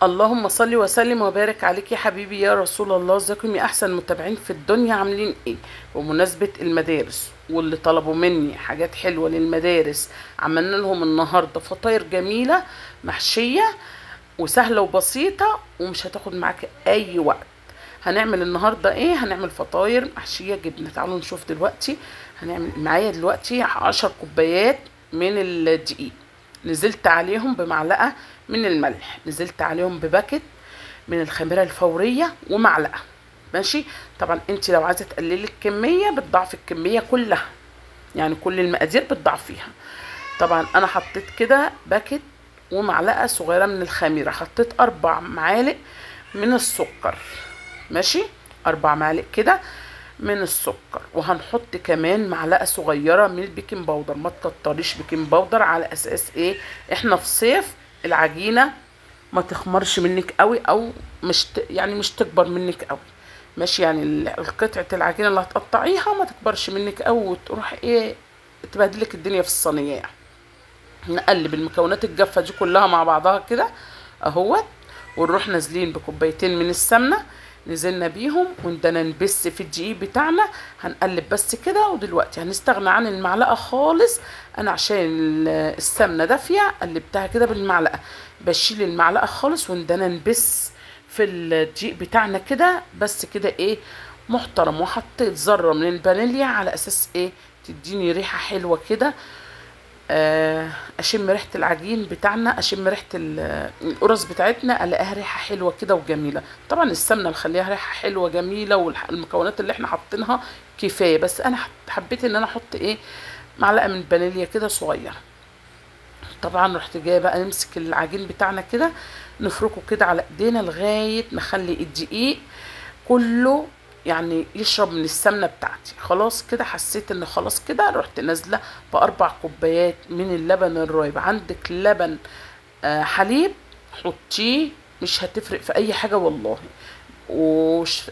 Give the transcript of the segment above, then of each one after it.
اللهم صل وسلم وبارك عليك يا حبيبي يا رسول الله. ازيكم يا احسن متابعين في الدنيا، عاملين ايه؟ بمناسبة المدارس واللي طلبوا مني حاجات حلوة للمدارس، عملنا لهم النهاردة فطاير جميلة محشية وسهلة وبسيطة ومش هتاخد معاك اي وقت. هنعمل النهاردة ايه؟ هنعمل فطاير محشية جبنة. تعالوا نشوف دلوقتي. هنعمل معايا دلوقتي 10 كوبايات من الدقيق، نزلت عليهم بمعلقة من الملح، نزلت عليهم بباكت من الخميرة الفورية ومعلقة. ماشي؟ طبعا انت لو عايزة تقللي الكمية بتضعفي الكمية كلها، يعني كل المقادير بتضعفيها. طبعا انا حطيت كده باكت ومعلقة صغيرة من الخميرة، حطيت 4 معالق من السكر. ماشي؟ 4 معالق كده من السكر، وهنحط كمان معلقه صغيره من البيكنج باودر. ما تكتريش بيكنج باودر على اساس ايه؟ احنا في صيف، العجينه ما تخمرش منك قوي او مش تكبر منك قوي. ماشي؟ يعني قطعه العجينه اللي هتقطعيها ما تكبرش منك قوي وتروح ايه تبهدلك الدنيا في الصينيه يعني. نقلب المكونات الجافه دي كلها مع بعضها كده اهوت، ونروح نازلين بكوبايتين من السمنه، نزلنا بيهم وندنا نبس في الدقيق بتاعنا. هنقلب بس كده، ودلوقتي هنستغنى عن المعلقه خالص. انا عشان السمنه دافيه قلبتها كده بالمعلقه، بشيل المعلقه خالص وندنا نبس في الدقيق بتاعنا كده بس كده ايه محترم. وحطيت ذره من الفانيليا على اساس ايه؟ تديني ريحه حلوه كده. اشم ريحه العجين بتاعنا، اشم ريحه القرص بتاعتنا، الاقيها ريحه حلوه كده وجميله. طبعا السمنه مخليها ريحه حلوه جميله، والمكونات اللي احنا حاطينها كفايه، بس انا حبيت ان انا احط ايه معلقه من فانيليا كده صغيره. طبعا رحت جايه بقى نمسك العجين بتاعنا كده نفركه كده على ايدينا لغايه نخلي الدقيق كله يعني يشرب من السمنه بتاعتي. خلاص كده حسيت ان خلاص كده، رحت نازله ب4 كوبايات من اللبن الرايب. عندك لبن حليب حطيه، مش هتفرق في اي حاجه والله.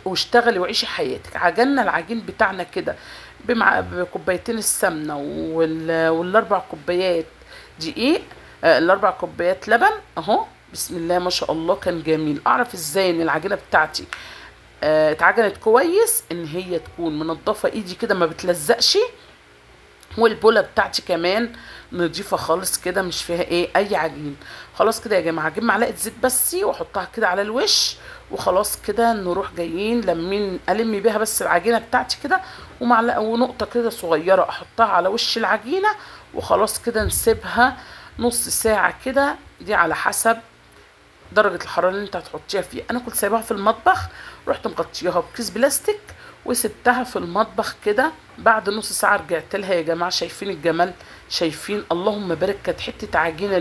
واشتغلي وعيشي حياتك. عجلنا العجين بتاعنا كده بكوبايتين السمنه وال4 كوبايات دقيق، ال4 كوبايات لبن اهو. بسم الله ما شاء الله كان جميل. اعرف ازاي ان العجينه بتاعتي اتعجنت كويس؟ ان هي تكون منضفه ايدي كده ما بتلزقش، والبوله بتاعتي كمان نضيفه خالص كده مش فيها ايه اي عجين. خلاص كده يا جماعه، هجيب معلقه زيت بس واحطها كده على الوش، وخلاص كده نروح جايين لمين الم بيها بس العجينه بتاعتي كده، ومعلقه ونقطه كده صغيره احطها على وش العجينه، وخلاص كده نسيبها نص ساعه كده. دي على حسب درجة الحرارة اللي انت هتحطيها فيها. انا كنت سايباها في المطبخ، رحت مغطياها بكيس بلاستيك وسبتها في المطبخ كده. بعد نص ساعة رجعت لها يا جماعة. شايفين الجمال؟ شايفين؟ اللهم بارك. كانت حتة عجينة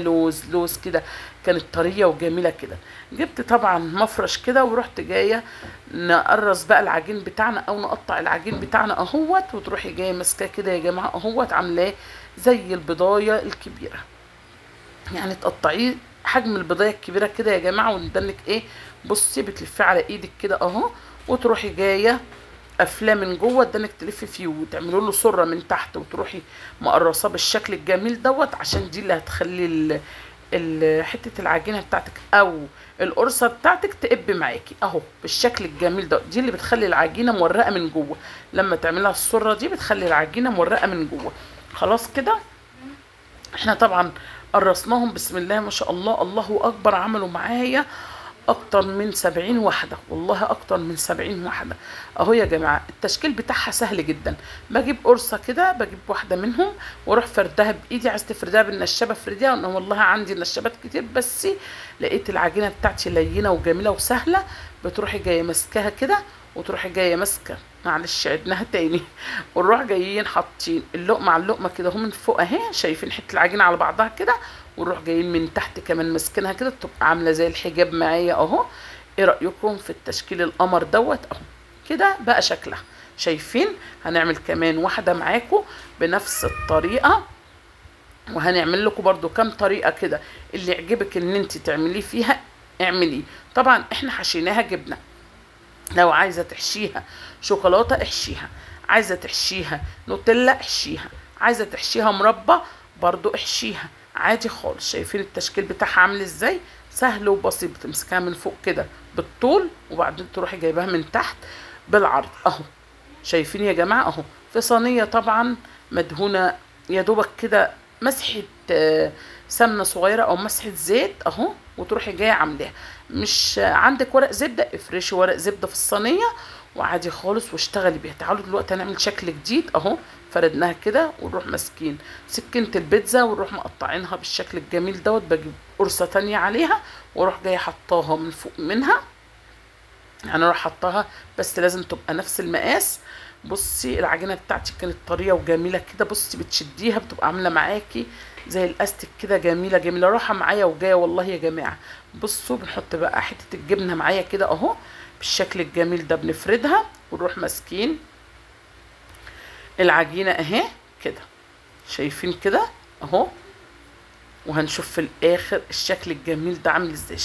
لوز كده، كانت طرية وجميلة كده. جبت طبعا مفرش كده ورحت جاية نقرص بقى العجين بتاعنا او نقطع العجين بتاعنا اهوت، وتروحي جاية ماسكاه كده يا جماعة اهوت، عاملاه زي البضاية الكبيرة، يعني تقطعيه حجم البضايه الكبيره كده يا جماعه. وندنك ايه؟ بصي بتلفيه على ايدك كده اهو، وتروحي جايه قافلاه من جوه، ادانك تلفي فيه وتعملوا له سره من تحت، وتروحي مقرصاه بالشكل الجميل دوت، عشان دي اللي هتخلي حته العجينه بتاعتك او القرصه بتاعتك تقب معاكي اهو بالشكل الجميل ده. دي اللي بتخلي العجينه مورقه من جوه، لما تعملها السره دي بتخلي العجينه مورقه من جوه. خلاص كده احنا طبعا قرصناهم بسم الله ما شاء الله، الله اكبر. عملوا معايا اكتر من 70 واحدة، والله اكتر من 70 واحدة اهو يا جماعة. التشكيل بتاعها سهل جدا. بجيب قرصة كده، بجيب واحدة منهم واروح فردها بايدي. عايز تفردها بالنشابة فرديها، انا والله عندي نشابات كتير بس لقيت العجينة بتاعتي لينة وجميلة وسهلة. بتروحي جاية ماسكاها كده، وتروحي جايه ماسكه، معلش عدناها تاني، ونروح جايين حاطين اللقمه على اللقمه كده اهو من فوق اهي. شايفين حته العجينه على بعضها كده، ونروح جايين من تحت كمان ماسكينها كده تبقى عامله زي الحجاب معايا اهو. ايه رايكم في التشكيل القمر دوت اهو؟ كده بقى شكلها. شايفين؟ هنعمل كمان واحده معاكم بنفس الطريقه، وهنعمل لكم برضو كام طريقه كده، اللي يعجبك ان انت تعمليه فيها اعمليه. طبعا احنا حشيناها جبنه، لو عايزه تحشيها شوكولاته احشيها، عايزه تحشيها نوتيلا احشيها، عايزه تحشيها مربى برضو احشيها عادي خالص. شايفين التشكيل بتاعها عامل ازاي؟ سهل وبسيط. بتمسكها من فوق كده بالطول، وبعدين تروحي جايباها من تحت بالعرض اهو. شايفين يا جماعه اهو، في صينيه طبعا مدهونه يا دوبك كده مسحه سمنه صغيره او مسحه زيت اهو، وتروحي جايه عاملاها. مش عندك ورق زبده، افرشي ورق زبده في الصينيه وعادي خالص واشتغلي بيها. تعالوا دلوقتي هنعمل شكل جديد اهو. فردناها كده ونروح ماسكين سكينه البيتزا ونروح مقطعينها بالشكل الجميل دوت. بجيب قرصه تانية عليها واروح جايه حطاها من فوق منها، يعني اروح حطاها بس لازم تبقى نفس المقاس. بصي العجينه بتاعتي كانت طريه وجميله كده، بصي بتشديها بتبقى عامله معاكي زي الاستيك كده، جميله جميله راحه معايا وجايه والله يا جماعه. بصوا بنحط بقى حته الجبنه معايا كده اهو بالشكل الجميل ده، بنفردها ونروح ماسكين العجينه اهي كده. شايفين كده اهو، وهنشوف في الاخر الشكل الجميل ده عامل ازاي.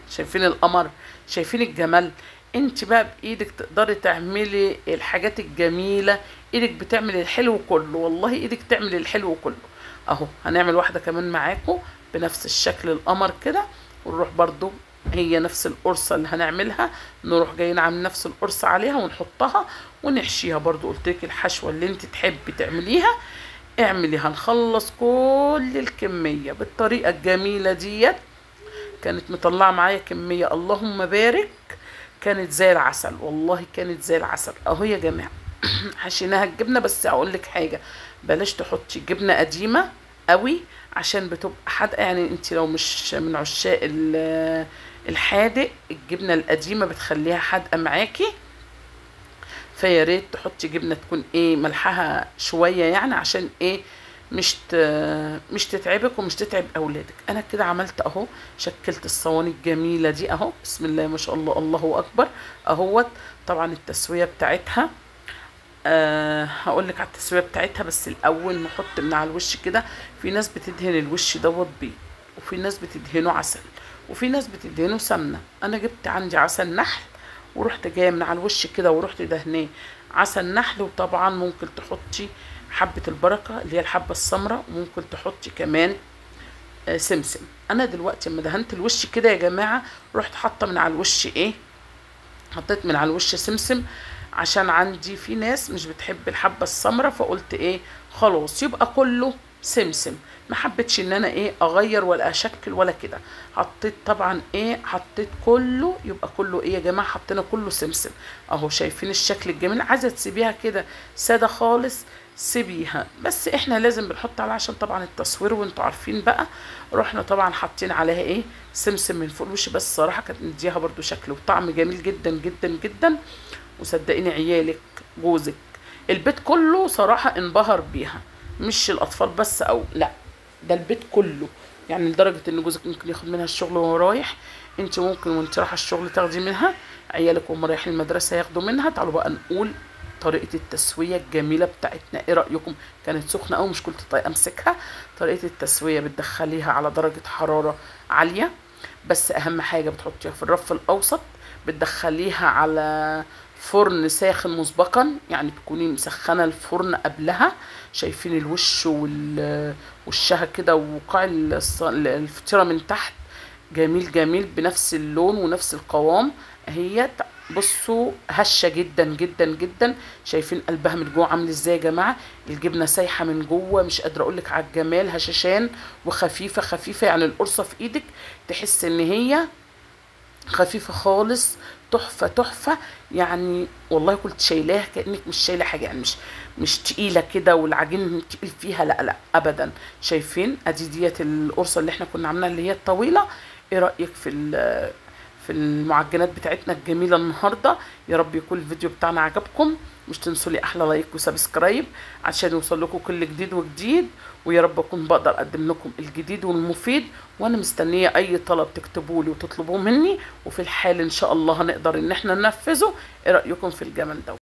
شايفين القمر، شايفين الجمال. انت بقى بايدك تقدري تعملي الحاجات الجميله، ايدك بتعمل الحلو كله، والله ايدك تعمل الحلو كله اهو. هنعمل واحده كمان معاكم بنفس الشكل القمر كده، ونروح برضو هي نفس القرصه اللي هنعملها، نروح جايين عاملين نفس القرصه عليها ونحطها ونحشيها. برضو قلتلك الحشوه اللي انت تحبي تعمليها اعملي. هنخلص كل الكميه بالطريقه الجميله ديت. كانت مطلعه معايا كميه اللهم بارك، كانت زي العسل والله، كانت زي العسل اهو يا جماعه. حشيناها الجبنه، بس اقول لك حاجه، بلاش تحطي جبنه قديمه قوي عشان بتبقى حادقه. يعني انت لو مش من عشاق الحادق، الجبنه القديمه بتخليها حادقه معاكي. فيا ريت تحطي جبنه تكون ايه ملحها شويه، يعني عشان ايه مش تتعبك ومش تتعب اولادك. انا كده عملت اهو، شكلت الصواني الجميله دي اهو، بسم الله ما شاء الله الله اكبر اهوت. طبعا التسويه بتاعتها هقول لك على التسويه بتاعتها، بس الاول نحط من على الوش كده. في ناس بتدهن الوش دوت بيض، وفي ناس بتدهنه عسل، وفي ناس بتدهنه سمنه. انا جبت عندي عسل نحل ورحت جايه من على الوش كده ورحت دهناه عسل نحل. وطبعا ممكن تحطي حبه البركه اللي هي الحبه السمراء، وممكن تحطي كمان سمسم. انا دلوقتي لما دهنت الوش كده يا جماعه، رحت حاطه من على الوش ايه، حطيت من على الوش سمسم، عشان عندي في ناس مش بتحب الحبه السمراء، فقلت ايه خلاص يبقى كله سمسم. ما حبيتش ان انا ايه اغير ولا اشكل ولا كده. حطيت طبعا ايه، حطيت كله، يبقى كله ايه يا جماعه، حطينا كله سمسم اهو. شايفين الشكل الجميل؟ عايزه تسيبيها كده ساده خالص سيبيها، بس احنا لازم بنحط عليها عشان طبعا التصوير وانتوا عارفين بقى. رحنا طبعا حاطين عليها ايه سمسم من فوق الوش، بس صراحه كانت مديها برده شكل وطعم جميل جدا جدا جدا. وصدقيني عيالك جوزك البيت كله صراحه انبهر بيها، مش الاطفال بس او لا، ده البيت كله. يعني لدرجه ان جوزك ممكن ياخد منها الشغل وهو رايح، انت ممكن وانت رايحه الشغل تاخدي منها، عيالك وهم رايحين المدرسه ياخدوا منها. تعالوا بقى نقول طريقه التسويه الجميله بتاعتنا، ايه رايكم؟ كانت سخنه قوي مش كنت طايقه امسكها. طريقه التسويه بتدخليها على درجه حراره عاليه، بس اهم حاجه بتحطيها في الرف الاوسط. بتدخليها على فرن ساخن مسبقا، يعني تكوني مسخنه الفرن قبلها. شايفين الوش وشها كده وقاع الفطيره من تحت جميل جميل بنفس اللون ونفس القوام اهي. بصوا هشه جدا جدا جدا. شايفين قلبها من جوه عامل ازاي يا جماعه؟ الجبنه سايحه من جوه، مش قادره اقول لك على الجمال. هشاشان وخفيفه خفيفه، يعني القرصه في ايدك تحس ان هي خفيفه خالص، تحفه تحفه. يعني والله كنت شايلاها كانك مش شايله حاجه، يعني مش تقيله كده والعجين تقيل فيها، لا لا ابدا. شايفين ادي ديت القرصه اللي احنا كنا عاملينها اللي هي الطويله. ايه رايك في المعجنات بتاعتنا الجميله النهارده؟ يا رب يكون الفيديو بتاعنا عجبكم. مش تنسوا لي احلى لايك وسبسكرايب عشان يوصل لكم كل جديد وجديد، ويا رب اكون بقدر اقدم لكم الجديد والمفيد. وانا مستنيه اي طلب تكتبوا لي وتطلبوه مني، وفي الحال ان شاء الله هنقدر ان احنا ننفذه. ايه رايكم في الجمال ده؟